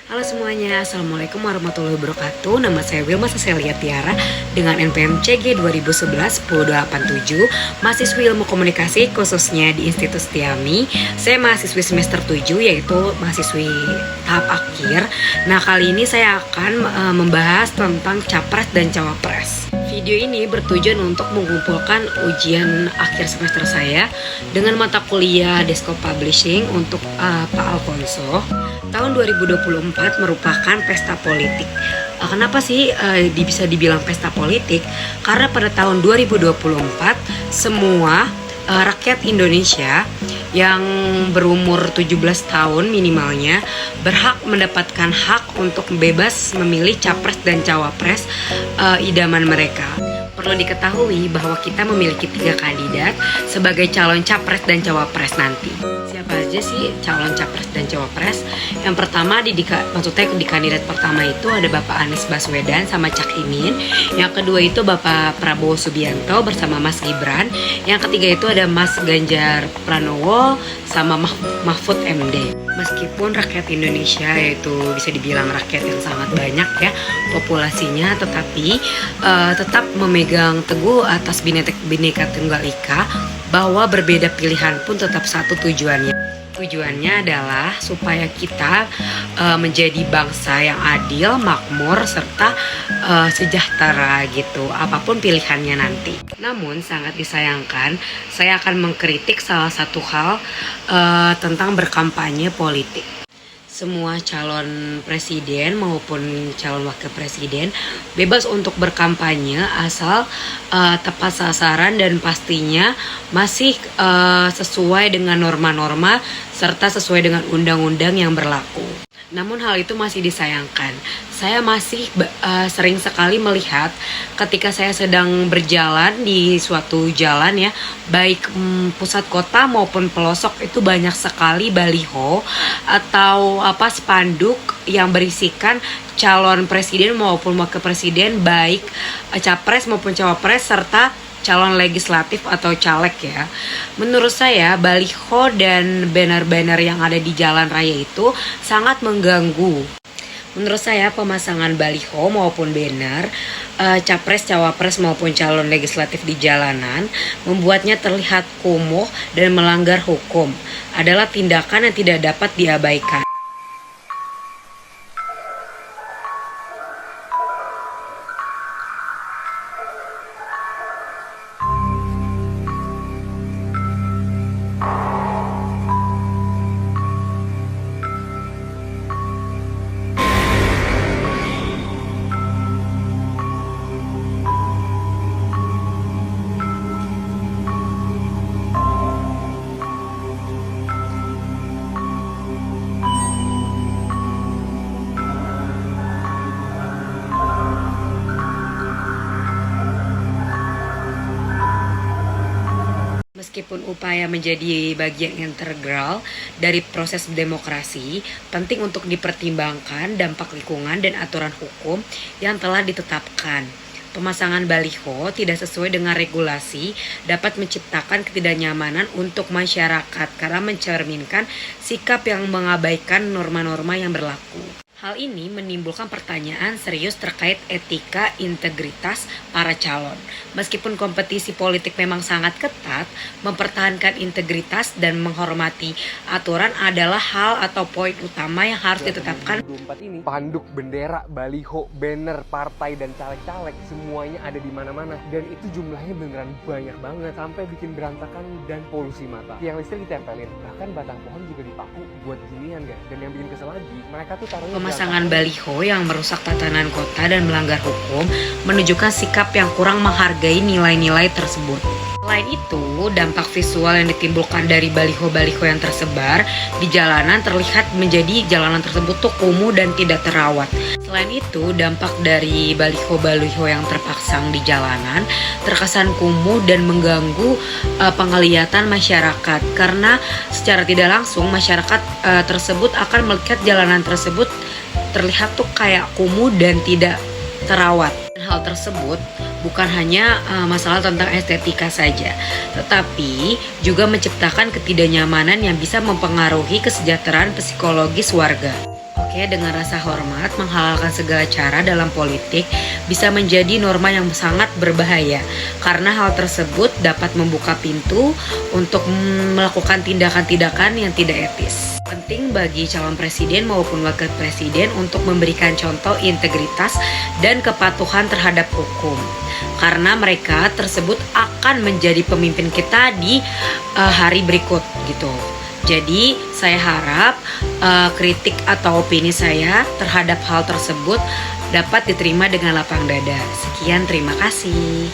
Halo semuanya, Assalamualaikum warahmatullahi wabarakatuh. Nama saya Wilma Cecilia Tiara dengan NPM CG 2011-1087, mahasiswi ilmu komunikasi khususnya di Institut Setiami. Saya mahasiswi semester 7, yaitu mahasiswi tahap akhir. Nah, kali ini saya akan membahas tentang Capres dan Cawapres. Video ini bertujuan untuk mengumpulkan ujian akhir semester saya dengan mata kuliah Desktop Publishing untuk Pak Alfonso. Tahun 2024 merupakan pesta politik. Kenapa sih bisa dibilang pesta politik? Karena pada tahun 2024 semua rakyat Indonesia yang berumur 17 tahun minimalnya berhak mendapatkan hak untuk bebas memilih capres dan cawapres idaman mereka. Perlu diketahui bahwa kita memiliki 3 kandidat sebagai calon capres dan cawapres nanti. Siapa aja sih calon capres dan cawapres? Yang pertama di kandidat pertama itu ada Bapak Anies Baswedan sama Cak Imin. Yang kedua itu Bapak Prabowo Subianto bersama Mas Gibran. Yang ketiga itu ada Mas Ganjar Pranowo sama Mahfud MD. Meskipun rakyat Indonesia yaitu bisa dibilang rakyat yang sangat banyak ya populasinya, tetapi tetap memegang teguh atas Bhinneka Tunggal Ika, bahwa berbeda pilihan pun tetap satu tujuannya. Tujuannya adalah supaya kita menjadi bangsa yang adil, makmur, serta sejahtera gitu, apapun pilihannya nanti. Namun sangat disayangkan, saya akan mengkritik salah satu hal tentang berkampanye politik. Semua calon presiden maupun calon wakil presiden bebas untuk berkampanye asal tepat sasaran dan pastinya masih sesuai dengan norma-norma serta sesuai dengan undang-undang yang berlaku. Namun hal itu masih disayangkan. Saya masih sering sekali melihat ketika saya sedang berjalan di suatu jalan ya, baik pusat kota maupun pelosok, itu banyak sekali baliho atau spanduk yang berisikan calon presiden maupun wakil presiden, baik capres maupun cawapres serta calon legislatif atau caleg ya. Menurut saya baliho dan banner-banner yang ada di jalan raya itu sangat mengganggu. Menurut saya pemasangan baliho maupun banner capres, cawapres maupun calon legislatif di jalanan membuatnya terlihat kumuh dan melanggar hukum, adalah tindakan yang tidak dapat diabaikan. Meskipun upaya menjadi bagian integral dari proses demokrasi, penting untuk dipertimbangkan dampak lingkungan dan aturan hukum yang telah ditetapkan. Pemasangan baliho tidak sesuai dengan regulasi dapat menciptakan ketidaknyamanan untuk masyarakat karena mencerminkan sikap yang mengabaikan norma-norma yang berlaku. Hal ini menimbulkan pertanyaan serius terkait etika integritas para calon. Meskipun kompetisi politik memang sangat ketat, mempertahankan integritas dan menghormati aturan adalah hal atau poin utama yang harus ditetapkan. 2024 ini panduk, bendera, baliho, banner, partai dan caleg-caleg semuanya ada di mana-mana, dan itu jumlahnya beneran banyak banget sampai bikin berantakan dan polusi mata. Yang listrik ditempelin, bahkan batang pohon juga dipaku buat ginian guys. Dan yang bikin kesel lagi, mereka tuh taruhnya pemasangan baliho yang merusak tatanan kota dan melanggar hukum menunjukkan sikap yang kurang menghargai nilai-nilai tersebut. Selain itu, dampak visual yang ditimbulkan dari baliho-baliho yang tersebar di jalanan terlihat menjadi jalanan tersebut tuh kumuh dan tidak terawat. Selain itu, dampak dari baliho-baliho yang terpasang di jalanan terkesan kumuh dan mengganggu penglihatan masyarakat, karena secara tidak langsung masyarakat tersebut akan melihat jalanan tersebut terlihat tuh kayak kumuh dan tidak terawat. Hal tersebut bukan hanya masalah tentang estetika saja, tetapi juga menciptakan ketidaknyamanan yang bisa mempengaruhi kesejahteraan psikologis warga. Oke Sebaliknya, dengan rasa hormat, menghalalkan segala cara dalam politik bisa menjadi norma yang sangat berbahaya, karena hal tersebut dapat membuka pintu untuk melakukan tindakan-tindakan yang tidak etis. Penting bagi calon presiden maupun wakil presiden untuk memberikan contoh integritas dan kepatuhan terhadap hukum, karena mereka tersebut akan menjadi pemimpin kita di hari berikut gitu. Jadi saya harap kritik atau opini saya terhadap hal tersebut dapat diterima dengan lapang dada. Sekian, terima kasih.